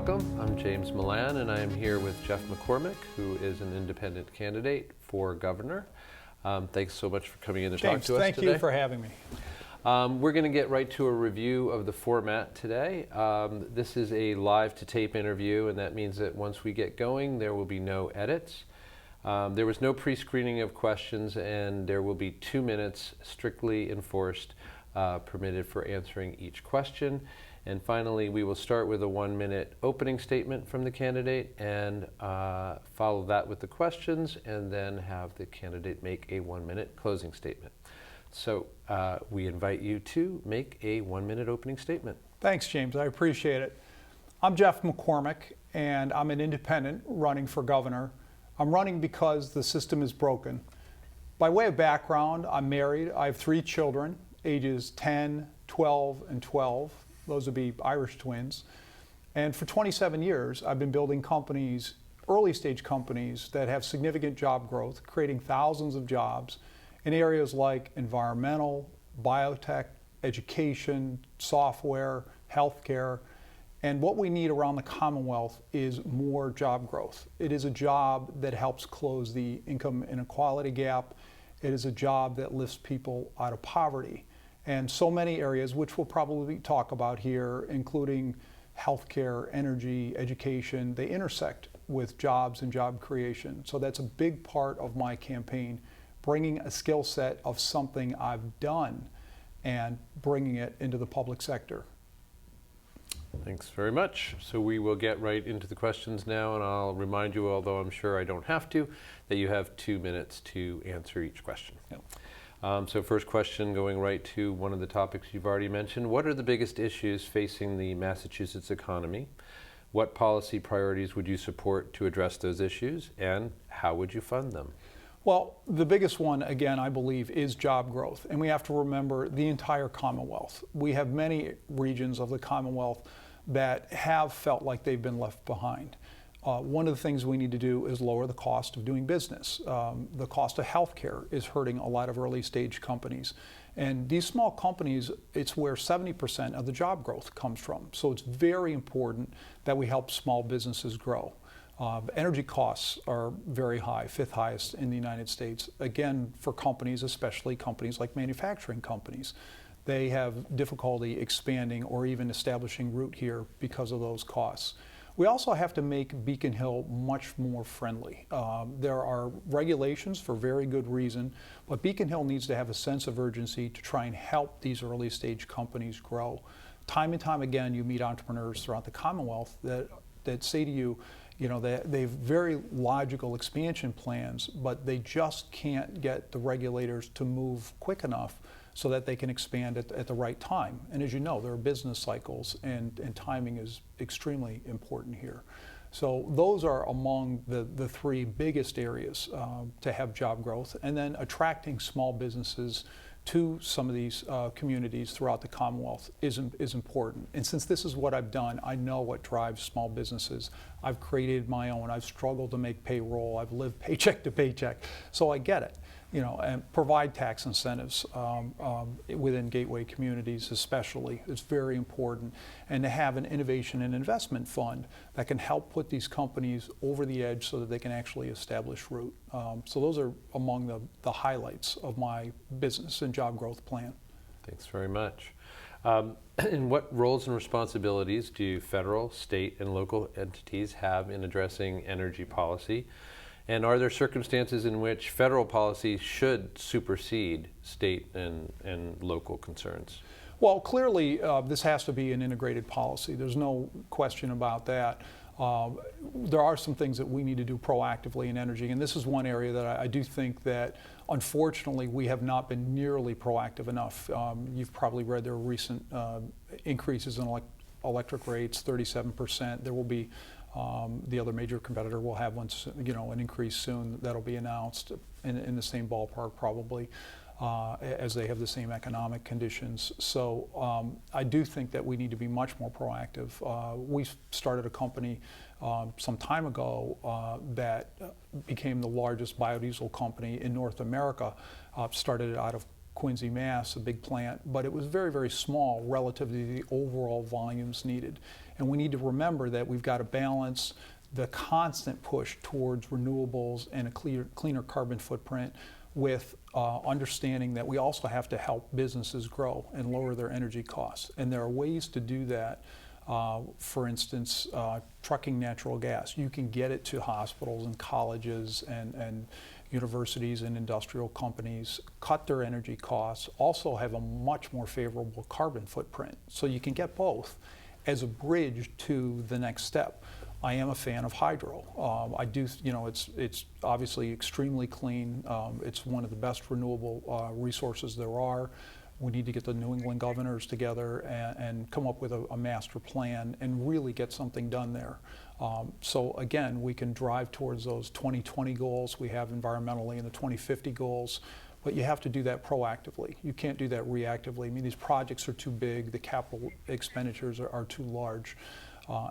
welcome. I'm James Milan, and I am here with Jeff McCormick, who is an independent candidate for governor. Thanks so much for coming in to talk to us today. Thank you for having me. We're going to get right to a review of the format today. This is a live-to-tape interview, and that means that once we get going, there will be no edits. There was no pre-screening of questions, and there will be 2 minutes strictly enforced permitted for answering each question. And finally, we will start with a 1-minute opening statement from the candidate and follow that with the questions, and then have the candidate make a 1-minute closing statement. So we invite you to make a 1-minute opening statement. Thanks, James. I appreciate it. I'm Jeff McCormick, and I'm an independent running for governor. I'm running because the system is broken. By way of background, I'm married. I have 3 children, ages 10, 12, and 12. Those would be Irish twins. And for 27 years, I've been building companies, early stage companies that have significant job growth, creating thousands of jobs in areas like environmental, biotech, education, software, healthcare. And what we need around the Commonwealth is more job growth. It is a job that helps close the income inequality gap. It is a job that lifts people out of poverty. And so many areas, which we'll probably talk about here, including healthcare, energy, education, they intersect with jobs and job creation. So that's a big part of my campaign, bringing a skill set of something I've done and bringing it into the public sector. Thanks very much. So we will get right into the questions now, and I'll remind you, although I'm sure I don't have to, that you have 2 minutes to answer each question. Yep. So first question, going right to one of the topics you've already mentioned. What are the biggest issues facing the Massachusetts economy? What policy priorities would you support to address those issues, and how would you fund them? Well, the biggest one, again, I believe, is job growth. And we have to remember the entire Commonwealth. We have many regions of the Commonwealth that have felt like they've been left behind. One of the things we need to do is lower the cost of doing business. The cost of healthcare is hurting a lot of early stage companies. And these small companies, it's where 70% of the job growth comes from. So it's very important that we help small businesses grow. Energy costs are very high, 5th highest in the United States. Again, for companies, especially companies like manufacturing companies, they have difficulty expanding or even establishing root here because of those costs. We also have to make Beacon Hill much more friendly. There are regulations for very good reason, but Beacon Hill needs to have a sense of urgency to try and help these early stage companies grow. Time and time again, you meet entrepreneurs throughout the Commonwealth that say to you, you know, they have very logical expansion plans, but they just can't get the regulators to move quick enough so that they can expand at the right time. And as you know, there are business cycles, and timing is extremely important here. So those are among the 3 biggest areas to have job growth, and then attracting small businesses to some of these communities throughout the Commonwealth is important. And since this is what I've done, I know what drives small businesses. I've created my own. I've struggled to make payroll. I've lived paycheck to paycheck. So I get it. You know, and provide tax incentives within gateway communities especially. It's very important. And to have an innovation and investment fund that can help put these companies over the edge so that they can actually establish root. So those are among the highlights of my business and job growth plan. Thanks very much. And what roles and responsibilities do federal, state, and local entities have in addressing energy policy? And are there circumstances in which federal policy should supersede state and local concerns? Well, clearly, this has to be an integrated policy. There's no question about that. There are some things that we need to do proactively in energy, and this is one area that I do think that, unfortunately, we have not been nearly proactive enough. You've probably read there are recent increases in electric rates, 37%. There will be the other major competitor will have one, an increase soon that'll be announced in the same ballpark probably, as they have the same economic conditions. So I do think that we need to be much more proactive. We started a company some time ago that became the largest biodiesel company in North America. Started it out of Quincy, Mass, a big plant, but it was very, very small relative to the overall volumes needed. And we need to remember that we've got to balance the constant push towards renewables and a cleaner carbon footprint with understanding that we also have to help businesses grow and lower their energy costs. And there are ways to do that. For instance, trucking natural gas. You can get it to hospitals and colleges and universities and industrial companies, cut their energy costs, also have a much more favorable carbon footprint. So you can get both as a bridge to the next step. I am a fan of hydro. I do, it's obviously extremely clean. It's one of the best renewable resources there are. We need to get the New England governors together and come up with a master plan and really get something done there. So again, we can drive towards those 2020 goals we have environmentally and the 2050 goals, but you have to do that proactively. You can't do that reactively. I mean, these projects are too big, the capital expenditures are too large.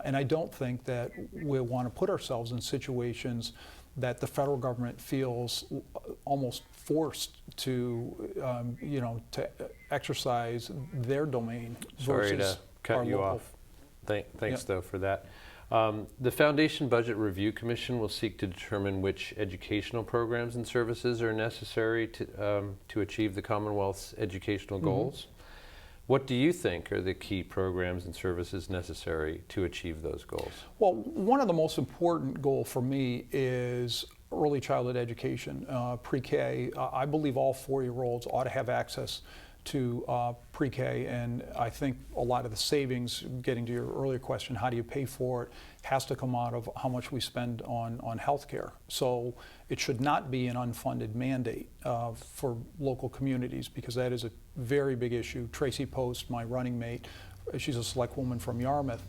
And I don't think that we want to put ourselves in situations that the federal government feels almost forced to, to exercise their domain versus Sorry to cut you local. off. Thanks, though, for that. The Foundation Budget Review Commission will seek to determine which educational programs and services are necessary to achieve the Commonwealth's educational goals. What do you think are the key programs and services necessary to achieve those goals? Well, one of the most important goals for me is early childhood education, pre-K. I believe all 4-year-olds ought to have access to pre-K, and I think a lot of the savings, getting to your earlier question, how do you pay for it, has to come out of how much we spend on healthcare. So it should not be an unfunded mandate for local communities, because that is a very big issue. Tracy Post, my running mate, she's a select woman from Yarmouth,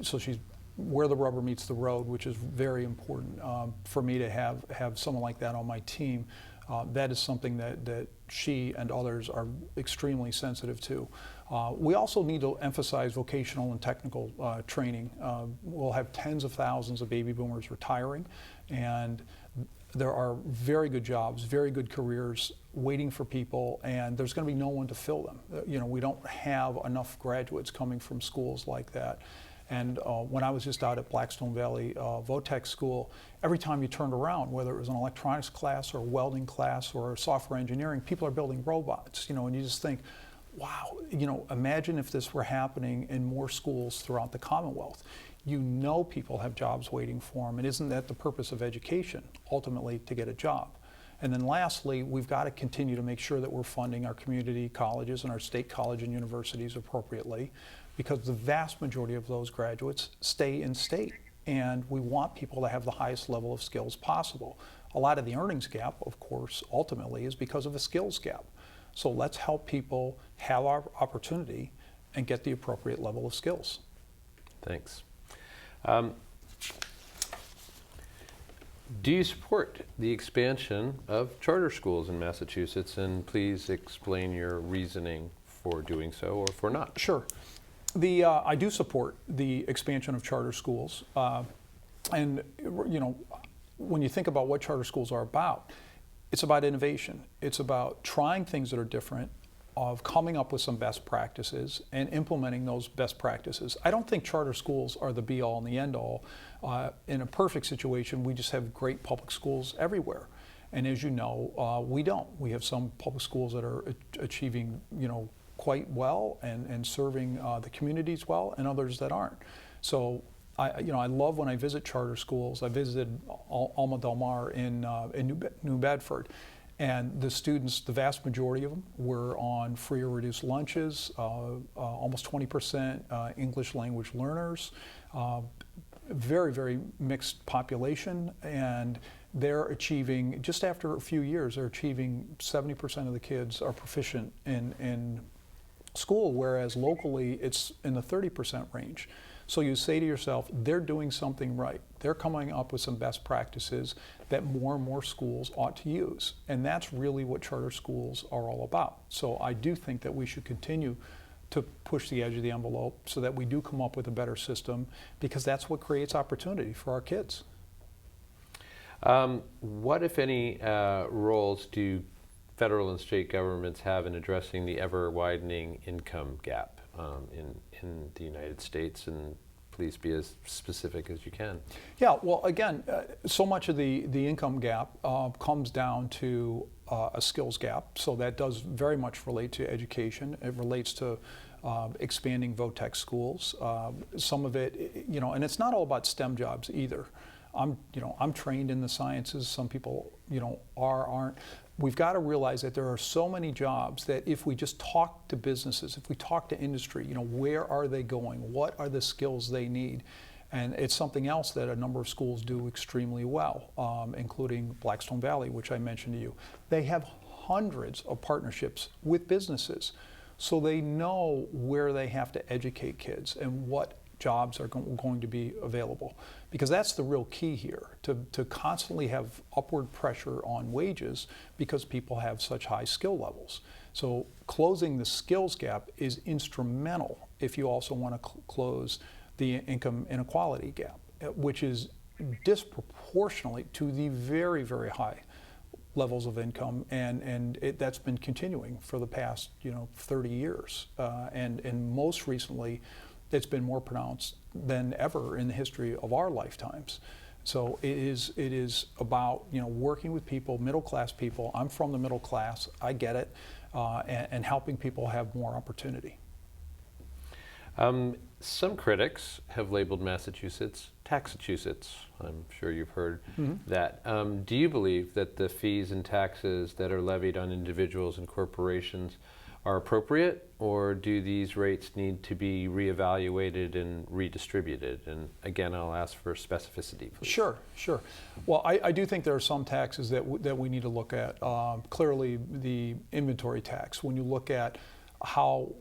so she's where the rubber meets the road, which is very important for me to have someone like that on my team. That is something that she and others are extremely sensitive to. We also need to emphasize vocational and technical training. We'll have tens of thousands of baby boomers retiring, and there are very good jobs, very good careers waiting for people, and there's going to be no one to fill them. We don't have enough graduates coming from schools like that. And when I was just out at Blackstone Valley Votech School, every time you turned around, whether it was an electronics class or a welding class or software engineering, people are building robots, and you just think, wow, imagine if this were happening in more schools throughout the Commonwealth. People have jobs waiting for them, and isn't that the purpose of education, ultimately, to get a job? And then lastly, we've got to continue to make sure that we're funding our community colleges and our state college and universities appropriately, because the vast majority of those graduates stay in state, and we want people to have the highest level of skills possible. A lot of the earnings gap, of course, ultimately is because of a skills gap. So let's help people have our opportunity and get the appropriate level of skills. Thanks. Do you support the expansion of charter schools in Massachusetts? And please explain your reasoning for doing so or for not. Sure. I do support the expansion of charter schools. And when you think about what charter schools are about, it's about innovation. It's about trying things that are different, of coming up with some best practices and implementing those best practices. I don't think charter schools are the be-all and the end-all. In a perfect situation, we just have great public schools everywhere. And as you know, we don't. We have some public schools that are achieving, quite well and serving the communities well, and others that aren't. So I love when I visit charter schools. I visited Alma Del Mar in New Bedford, and the students, the vast majority of them, were on free or reduced lunches, almost 20% English language learners, very, very mixed population, and they're achieving, just after a few years, they're achieving 70% of the kids are proficient in school, whereas locally it's in the 30% range. So you say to yourself, they're doing something right. They're coming up with some best practices that more and more schools ought to use. And that's really what charter schools are all about. So I do think that we should continue to push the edge of the envelope so that we do come up with a better system, because that's what creates opportunity for our kids. What, if any, roles do federal and state governments have in addressing the ever-widening income gap? in the United States, and please be as specific as you can. Yeah, well, again, so much of the income gap comes down to a skills gap. So that does very much relate to education. It relates to expanding VOTEC schools. Some of it, and it's not all about STEM jobs either. I'm trained in the sciences. Some people, aren't. We've got to realize that there are so many jobs that if we just talk to businesses, if we talk to industry, where are they going? What are the skills they need? And it's something else that a number of schools do extremely well, including Blackstone Valley, which I mentioned to you. They have hundreds of partnerships with businesses, so they know where they have to educate kids and what jobs are going to be available. Because that's the real key here, to constantly have upward pressure on wages because people have such high skill levels. So closing the skills gap is instrumental if you also want to close the income inequality gap, which is disproportionately to the very, very high levels of income, and that's been continuing for the past 30 years, and most recently it's been more pronounced than ever in the history of our lifetimes. So it is about working with people, middle class people. I'm from the middle class, I get it, and helping people have more opportunity. Some critics have labeled Massachusetts Taxachusetts. I'm sure you've heard that. Do you believe that the fees and taxes that are levied on individuals and corporations are appropriate, or do these rates need to be reevaluated and redistributed? And again, I'll ask for specificity, please. Sure. Well, I do think there are some taxes that we need to look at. Clearly, the inventory tax, when you look at how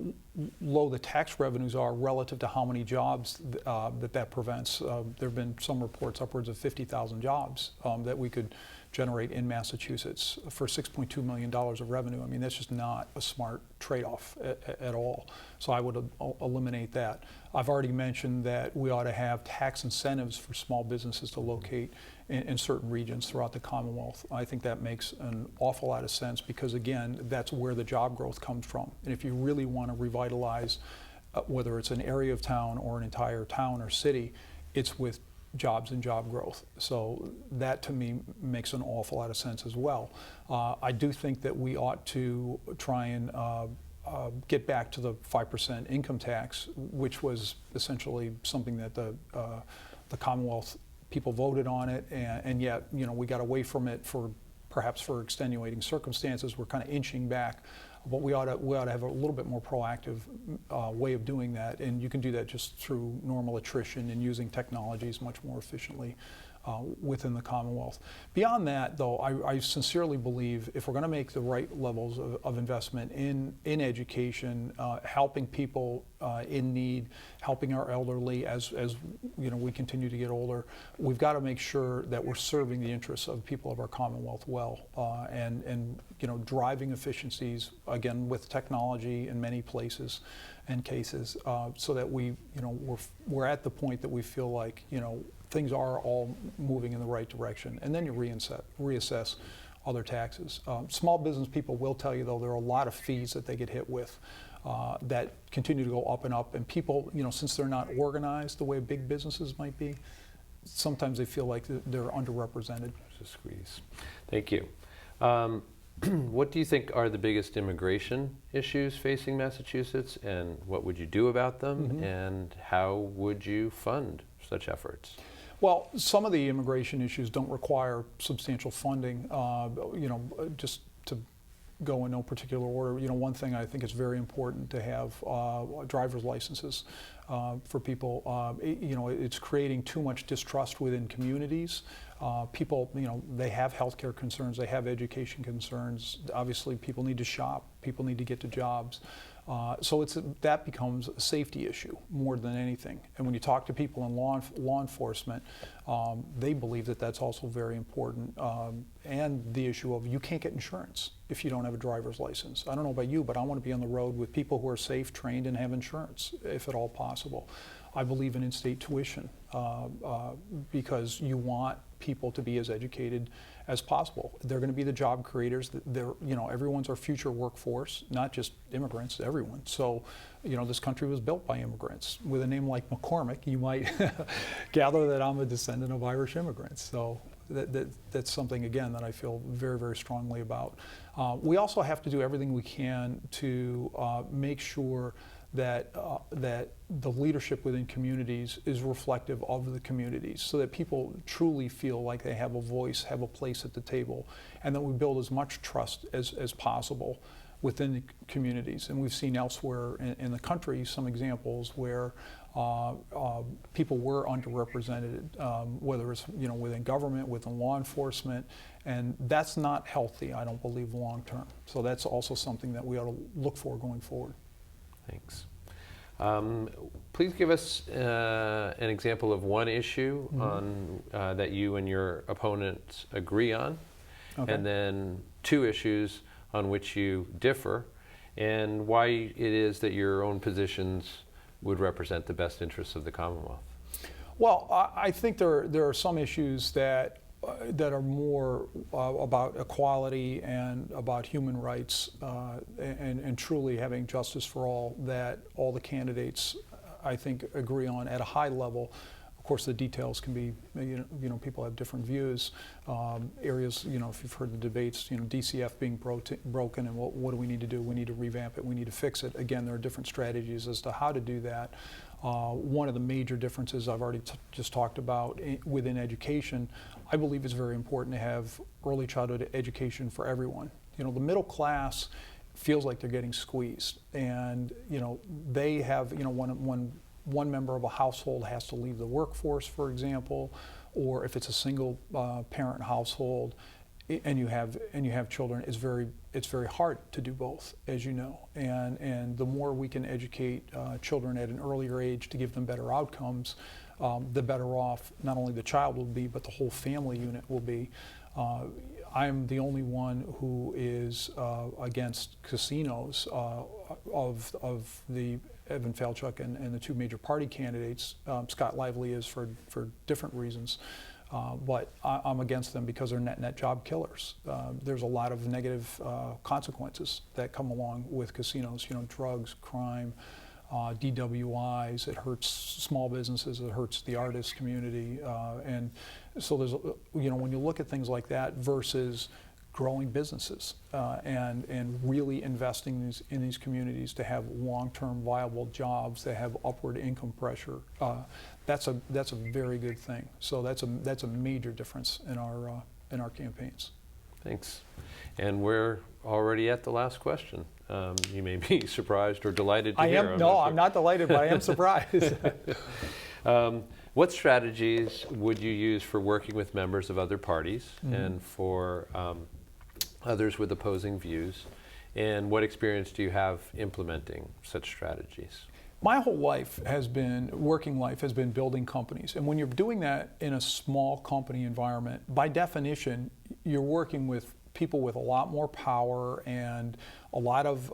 low the tax revenues are relative to how many jobs that prevents. There have been some reports upwards of 50,000 jobs that we could generate in Massachusetts for $6.2 million of revenue. I mean, that's just not a smart trade-off at all. So I would eliminate that. I've already mentioned that we ought to have tax incentives for small businesses to locate in certain regions throughout the Commonwealth. I think that makes an awful lot of sense because, again, that's where the job growth comes from. And if you really want to revitalize, whether it's an area of town or an entire town or city, it's with jobs and job growth. So that to me makes an awful lot of sense as well. I do think that we ought to try and get back to the 5% income tax, which was essentially something that the Commonwealth people voted on it, and yet we got away from it perhaps for extenuating circumstances. We're kind of inching back. But we ought to have a little bit more proactive way of doing that, and you can do that just through normal attrition and using technologies much more efficiently within the Commonwealth. Beyond that, though, I sincerely believe if we're going to make the right levels of investment in education, helping people in need, helping our elderly as we continue to get older, we've got to make sure that we're serving the interests of people of our Commonwealth well, and driving efficiencies again with technology in many places and cases, so that we're at the point that we feel like things are all moving in the right direction, and then you reassess other taxes. Small business people will tell you, though, there are a lot of fees that they get hit with that continue to go up and up, and people, since they're not organized the way big businesses might be, sometimes they feel like they're underrepresented. There's a squeeze. Thank you. What do you think are the biggest immigration issues facing Massachusetts, and what would you do about them, and how would you fund such efforts? Well, some of the immigration issues don't require substantial funding. Just to go in no particular order, one thing I think is very important to have driver's licenses for people. It's creating too much distrust within communities. People, they have healthcare concerns, they have education concerns. Obviously, people need to shop, people need to get to jobs. So that becomes a safety issue more than anything. And when you talk to people in law enforcement, they believe that that's also very important. And the issue of you can't get insurance if you don't have a driver's license. I don't know about you, but I want to be on the road with people who are safe, trained, and have insurance, if at all possible. I believe in in-state tuition because you want people to be as educated as possible. They're going to be the job creators. Everyone's our future workforce, not just immigrants, everyone. So, this country was built by immigrants. With a name like McCormick, you might gather that I'm a descendant of Irish immigrants. So that's something, again, that I feel very, very strongly about. We also have to do everything we can to make sure that the leadership within communities is reflective of the communities, so that people truly feel like they have a voice, have a place at the table, and that we build as much trust as possible within the communities. And we've seen elsewhere in the country some examples where people were underrepresented, whether it's within government, within law enforcement, and that's not healthy, I don't believe, long term. So that's also something that we ought to look for going forward. Thanks. Please give us an example of one issue on that you and your opponents agree on, and then two issues on which you differ, and why it is that your own positions would represent the best interests of the Commonwealth. Well, I think there are some issues that are more about equality and about human rights and truly having justice for all, that all the candidates, I think, agree on at a high level. Of course, the details can be, people have different views. Areas, if you've heard the debates, DCF being broken, and what do we need to do? We need to revamp it. We need to fix it. Again, there are different strategies as to how to do that. One of the major differences I've already just talked about within education, I believe it's very important to have early childhood education for everyone. The middle class feels like they're getting squeezed, and they have, when one member of a household has to leave the workforce, for example, or if it's a single parent household and you have children, it's very hard to do both, as you know. And the more we can educate children at an earlier age to give them better outcomes, the better off not only the child will be, but the whole family unit will be. I'm the only one who is against casinos of the Evan Falchuk and the two major party candidates. Scott Lively is for different reasons. But I'm against them because they're net job killers. There's a lot of negative consequences that come along with casinos, drugs, crime, DWIs. It hurts small businesses, it hurts the artist community. And so there's, when you look at things like that versus growing businesses and really investing in these communities to have long-term viable jobs that have upward income pressure, that's a very good thing. So that's a major difference in our campaigns. Thanks. And we're already at the last question. You may be surprised or delighted to hear. I'm not delighted, but I am surprised. What strategies would you use for working with members of other parties and for others with opposing views? And what experience do you have implementing such strategies? My whole working life has been building companies. And when you're doing that in a small company environment, by definition, you're working with people with a lot more power and a lot of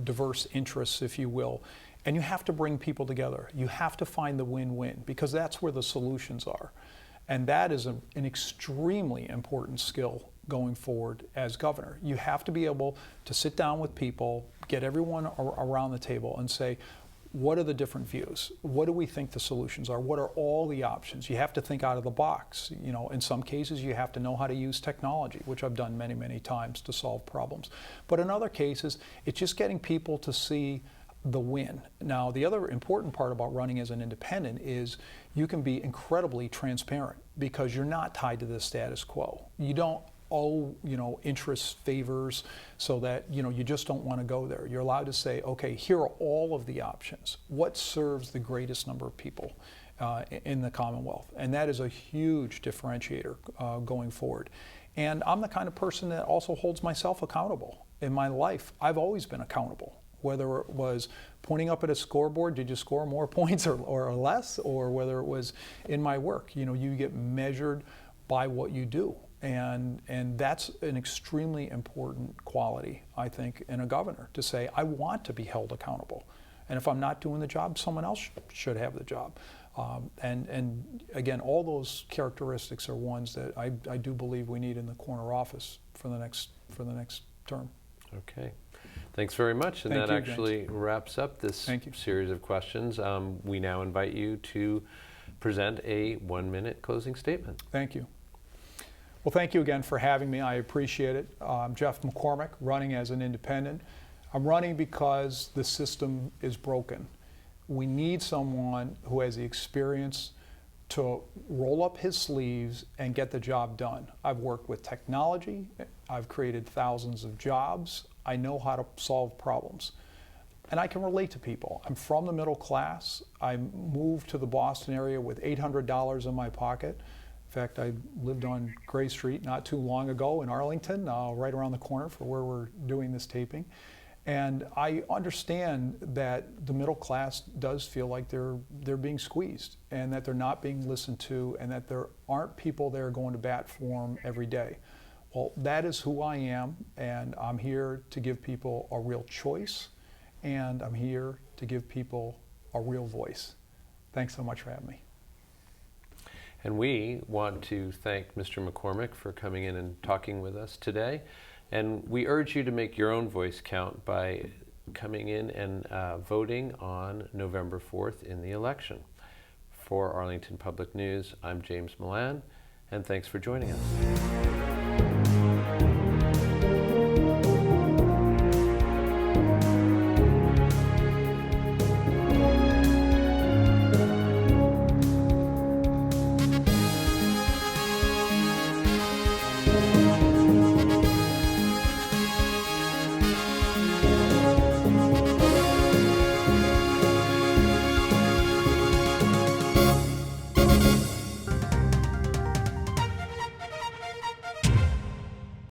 diverse interests, if you will. And you have to bring people together. You have to find the win-win, because that's where the solutions are. And that is an extremely important skill going forward as governor. You have to be able to sit down with people, get everyone around the table and say, what are the different views? What do we think the solutions are? What are all the options? You have to think out of the box. In some cases, you have to know how to use technology, which I've done many, many times to solve problems. But in other cases, it's just getting people to see the win. Now, the other important part about running as an independent is you can be incredibly transparent because you're not tied to the status quo. You don't owe, interest favors so that, you just don't want to go there. You're allowed to say, okay, here are all of the options. What serves the greatest number of people in the Commonwealth? And that is a huge differentiator going forward. And I'm the kind of person that also holds myself accountable. In my life, I've always been accountable. Whether it was pointing up at a scoreboard, did you score more points or less, or whether it was in my work. You get measured by what you do. And that's an extremely important quality, I think, in a governor, to say, I want to be held accountable. And if I'm not doing the job, someone else should have the job. And again, all those characteristics are ones that I do believe we need in the corner office for the next term. Okay. Thanks very much. And Thank that you, actually wraps up this Thank you. series of questions. We now invite you to present a 1-minute closing statement. Thank you. Well, thank you again for having me. I appreciate it. I'm Jeff McCormick, running as an independent. I'm running because the system is broken. We need someone who has the experience to roll up his sleeves and get the job done. I've worked with technology. I've created thousands of jobs. I know how to solve problems. And I can relate to people. I'm from the middle class. I moved to the Boston area with $800 in my pocket. In fact, I lived on Gray Street not too long ago in Arlington, right around the corner for where we're doing this taping. And I understand that the middle class does feel like they're being squeezed and that they're not being listened to and that there aren't people there going to bat for them every day. Well, that is who I am, and I'm here to give people a real choice, and I'm here to give people a real voice. Thanks so much for having me. And we want to thank Mr. McCormick for coming in and talking with us today. And we urge you to make your own voice count by coming in and voting on November 4th in the election. For Arlington Public News, I'm James Milan, and thanks for joining us.